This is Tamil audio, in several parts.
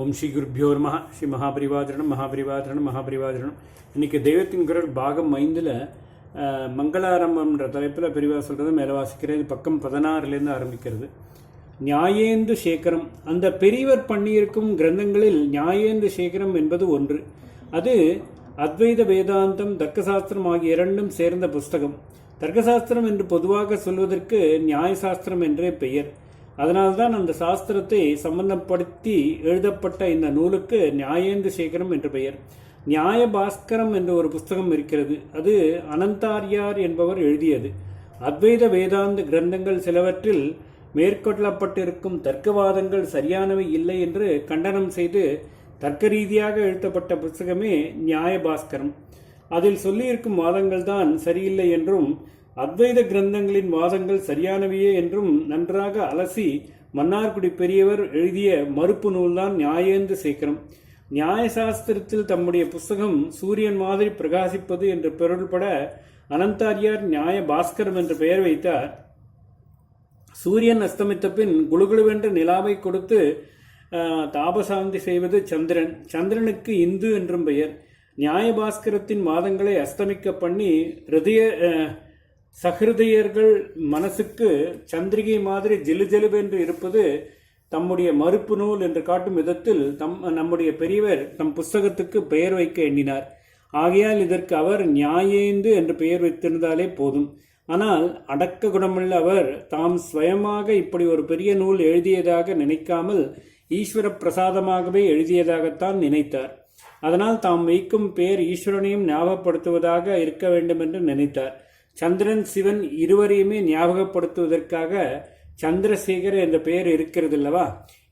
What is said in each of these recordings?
ஓம் ஸ்ரீ குருப்பியோ நமः. ஸ்ரீ மகாபரிவாதரணம் மகாபரிவாதரணம் மகாபரிவாதரணம். இன்றைக்கி தெய்வத்தின் குரல் பாகம் 5ல் மங்களாரம்பம்ன்ற தலைப்பில் பெரிவா சொல்கிறது மேலே வாசிக்கிறது. பக்கம் 16லேருந்து ஆரம்பிக்கிறது. நியாயேந்து சேகரம். அந்த பெரியவர் பண்ணியிருக்கும் கிரந்தங்களில் நியாயேந்து சேகரம் என்பது ஒன்று. அது அத்வைத வேதாந்தம் தர்க்கசாஸ்திரம் ஆகிய இரண்டும் சேர்ந்த புஸ்தகம். தர்க்கசாஸ்திரம் என்று பொதுவாக சொல்வதற்கு நியாயசாஸ்திரம் என்றே பெயர். அதனால்தான் அந்த சாஸ்திரத்தை சம்பந்தப்படுத்தி எழுதப்பட்ட இந்த நூலுக்கு நியாயேந்து சேகரம் என்று பெயர். நியாய பாஸ்கரம் என்ற ஒரு புஸ்தகம் இருக்கிறது. அது அனந்தாரியார் என்பவர் எழுதியது. அத்வைத வேதாந்த கிரந்தங்கள் சிலவற்றில் மேற்கொள்ளப்பட்டிருக்கும் தர்க்கவாதங்கள் சரியானவை இல்லை என்று கண்டனம் செய்து தர்க்க ரீதியாக எழுதப்பட்ட புஸ்தகமே நியாய பாஸ்கரம். அதில் சொல்லியிருக்கும் வாதங்கள் தான் சரியில்லை என்றும் அத்வைத கிரந்தங்களின் வாதங்கள் சரியானவையே என்றும் நன்றாக அலசி மன்னார்குடி பெரியவர் எழுதிய மறுப்பு நூல்தான் நியாயேந்து சேகரம். நியாயசாஸ்திரத்தில் தம்முடைய புஸ்தகம் சூரியன் மாதிரி பிரகாசிப்பது என்று பொருள்பட அனந்தாரியார் நியாய பாஸ்கரம் என்று பெயர் வைத்தார். சூரியன் அஸ்தமித்த பின் குழுகுழுவென்ற நிலாவை கொடுத்து தாபசாந்தி செய்வது சந்திரன். சந்திரனுக்கு இந்து என்றும் பெயர். நியாய பாஸ்கரத்தின் வாதங்களை அஸ்தமிக்க பண்ணி சஹிருதயர்கள் மனசுக்கு சந்திரிகை மாதிரி ஜெலுஜெலுவென்று இருப்பது தம்முடைய மறுப்பு நூல் என்று காட்டும் விதத்தில் நம்முடைய பெரியவர் தம் புஸ்தகத்துக்கு பெயர் வைக்க எண்ணினார். ஆகையால் இதற்கு அவர் நியாயேந்து என்று பெயர் வைத்திருந்தாலே போதும். ஆனால் அடக்க குணமுள்ள அவர் தாம் ஸ்வயமாக இப்படி ஒரு பெரிய நூல் எழுதியதாக நினைக்காமல் ஈஸ்வர பிரசாதமாகவே எழுதியதாகத்தான் நினைத்தார். அதனால் தாம் வைக்கும் பெயர் ஈஸ்வரனையும் ஞாபகப்படுத்துவதாக இருக்க வேண்டும் என்று நினைத்தார். சந்திரன் சிவன் இருவரையுமே ஞாபகப்படுத்துவதற்காக சந்திரசேகர என்ற பெயர் இருக்கிறது அல்லவா?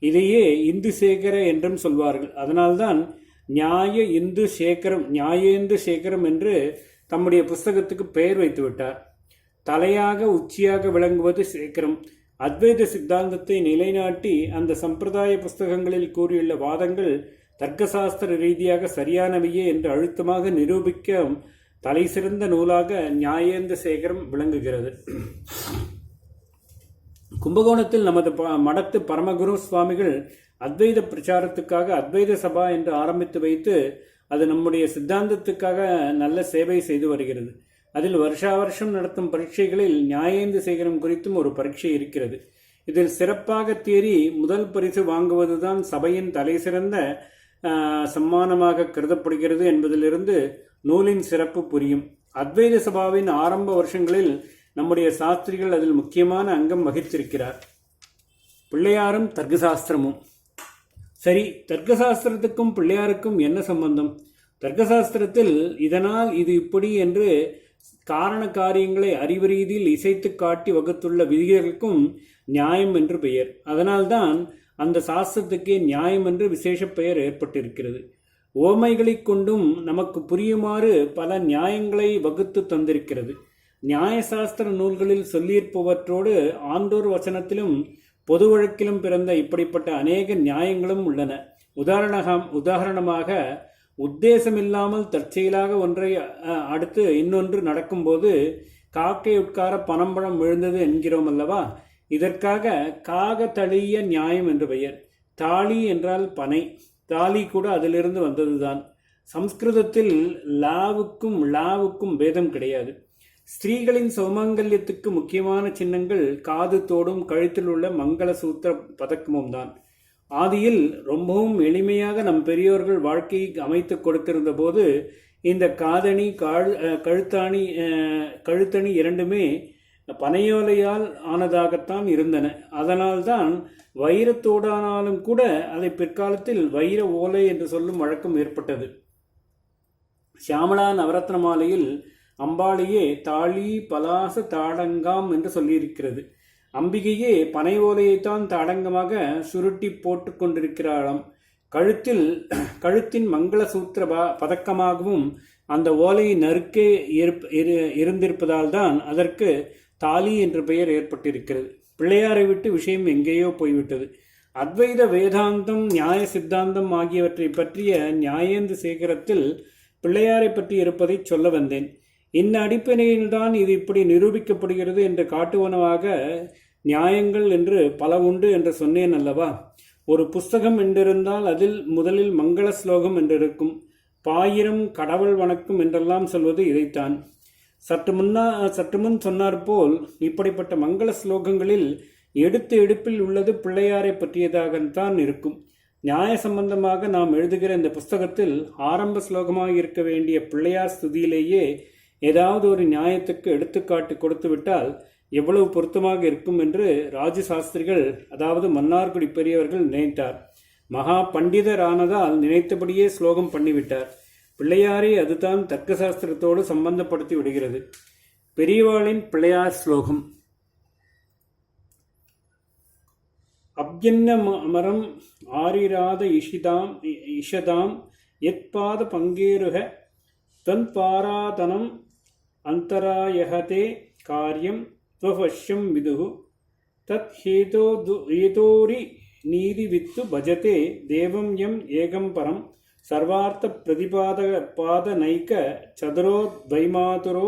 இதையே இந்து சேகர என்றும் சொல்வார்கள். அதனால்தான் நியாயேந்து சேகரம் என்று தம்முடைய புஸ்தகத்துக்கு பெயர் வைத்து விட்டார். தலையாக உச்சியாக விளங்குவது சேகரம். அத்வைத சித்தாந்தத்தை நிலைநாட்டி அந்த சம்பிரதாய புஸ்தகங்களில் கூறியுள்ள வாதங்கள் தர்க்கசாஸ்திர ரீதியாக சரியானவையே என்று அழுத்தமாக நிரூபிக்க தலை சிறந்த நூலாக நியாயேந்து சேகரம் விளங்குகிறது. கும்பகோணத்தில் நமது மடத்து பரமகுரு சுவாமிகள் அத்வைத பிரச்சாரத்துக்காக அத்வைத சபா என்று ஆரம்பித்து வைத்து அது நம்முடைய சித்தாந்தத்துக்காக நல்ல சேவை செய்து வருகிறது. அதில் வருஷா வருஷம் நடத்தும் பரீட்சைகளில் நியாயேந்து சேகரம் குறித்தும் ஒரு பரீட்சை இருக்கிறது. இதில் சிறப்பாக தேறி முதல் பரிசு வாங்குவதுதான் சபையின் தலை சிறந்த சம்மானமாக கருதப்படுகிறது என்பதிலிருந்து நூலின் சிறப்பு புரியும். அத்வைத சபாவின் ஆரம்ப வருஷங்களில் நம்முடைய சாஸ்திரிகள் அதில் முக்கியமான அங்கம் வகித்திருக்கிறார். பிள்ளையாரும் தர்க்கசாஸ்திரமும். சரி, தர்க்கசாஸ்திரத்துக்கும் பிள்ளையாருக்கும் என்ன சம்பந்தம்? தர்க்கசாஸ்திரத்தில் இதனால் இது இப்படி என்று காரண காரியங்களை அறிவு ரீதியில் இசைத்து காட்டி வகுத்துள்ள விதிகளுக்கும் நியாயம் என்று பெயர். அதனால்தான் அந்த சாஸ்திரத்துக்கே நியாயம் என்று விசேஷ பெயர் ஏற்பட்டிருக்கிறது. ஓமைகளை கொண்டும் நமக்கு புரியுமாறு பல நியாயங்களை வகுத்து தந்திருக்கிறது. நியாயசாஸ்திர நூல்களில் சொல்லியிருப்பவற்றோடு ஆண்டோர் வசனத்திலும் பொது வழக்கிலும் பிறந்த இப்படிப்பட்ட அநேக நியாயங்களும் உள்ளன. உதாரணமாக உத்தேசமில்லாமல் தற்செயலாக ஒன்றை அடுத்து இன்னொன்று நடக்கும்போது காக்கை உட்கார பனம்பழம் விழுந்தது என்கிறோம் அல்லவா? இதற்காக காகதளிய நியாயம் என்று பெயர். தாளி என்றால் பனை. தாலி கூட அதிலிருந்து வந்ததுதான். சம்ஸ்கிருதத்தில் லாவுக்கும் பேதம் கிடையாது. ஸ்திரீகளின் சௌமங்கல்யத்துக்கு முக்கியமான சின்னங்கள் காது தோடும் கழுத்தில் உள்ள மங்கள சூத்திர பதக்கமும் தான். ஆதியில் ரொம்பவும் எளிமையாக நம் பெரியோர்கள் வாழ்க்கையை அமைத்து கொடுத்திருந்த போது இந்த காதணி கழுத்தணி இரண்டுமே பனையோலையால் ஆனதாகத்தான் இருந்தன. அதனால்தான் வைரத்தோடானாலும் கூட அதை பிற்காலத்தில் வைர ஓலை என்று சொல்லும் வழக்கம் ஏற்பட்டது. சியாமளா நவரத்ன மாலையில் அம்பாளையே தாளி பலாச தாடங்காம் என்று சொல்லியிருக்கிறது. அம்பிகையே பனை ஓலையைத்தான் தாடங்கமாக சுருட்டி போட்டு கொண்டிருக்கிறாளாம். கழுத்தின் மங்கள சூத்திர பதக்கமாகவும் அந்த ஓலை நறுக்கே இருந்திருப்பதால் தான் அதற்கு தாலி என்ற பெயர் ஏற்பட்டிருக்கிறது. பிள்ளையாரை விட்டு விஷயம் எங்கேயோ போய்விட்டது. அத்வைத வேதாந்தம் நியாய சித்தாந்தம் ஆகியவற்றை பற்றிய நியாயேந்து சேகரத்தில் பிள்ளையாரை பற்றி இருப்பதை சொல்ல வந்தேன். இந்த அடிப்படையில்தான் இது இப்படி நிரூபிக்கப்படுகிறது என்று காட்டுவனவாக நியாயங்கள் என்று பல உண்டு என்று சொன்னேன் அல்லவா? ஒரு புஸ்தகம் என்றிருந்தால் அதில் முதலில் மங்கள ஸ்லோகம் என்றிருக்கும். பாயிரம் கடவுள் வணக்கம் என்றெல்லாம் சொல்வது இதைத்தான். சற்று முன் சொன்னார் போல் இப்படிப்பட்ட மங்கள ஸ்லோகங்களில் எடுப்பில் உள்ளது பிள்ளையாரை பற்றியதாகத்தான் இருக்கும். நியாய சம்பந்தமாக நாம் எழுதுகிற இந்த புஸ்தகத்தில் ஆரம்ப ஸ்லோகமாக இருக்க வேண்டிய பிள்ளையார் ஸ்துதியிலேயே ஏதாவது ஒரு நியாயத்துக்கு எடுத்துக்காட்டு கொடுத்து விட்டால் எவ்வளவு பொருத்தமாக இருக்கும் என்று ராஜ சாஸ்திரிகள், அதாவது மன்னார்குடி பெரியவர்கள் நினைத்தார். மகா பண்டிதரானதால் நினைத்தபடியே ஸ்லோகம் பண்ணிவிட்டார். பிள்ளையாரை அதுதான் தர்க்க சாஸ்திரத்தோடு சம்பந்தப்படுத்தி விடுகிறது. பெரியவாளின் பிள்ளையார் ஸ்லோகம். அப்யன்ன மரம் ஆரிராத இஷதாம் யத்பாத பங்கேருக தன்பாராதனம் அந்தராயஹதே காரியம் त्वपश्यं विदुः तत् हेतोरि नीतिवित्तु भजते देवं यम् एकं परं सर्वार्थ प्रतिपादनैक சதுரோ द्वैमातुरो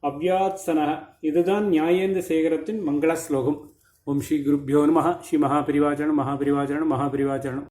அவ்யாத்சனः. இதுதான் நியாயேந்திர சேகரத்தின் மங்கள ஸ்லோகம். ஓம் ஸ்ரீ குருப்யோ நமः. ஸ்ரீ மகாபரிவாச்சரணம்.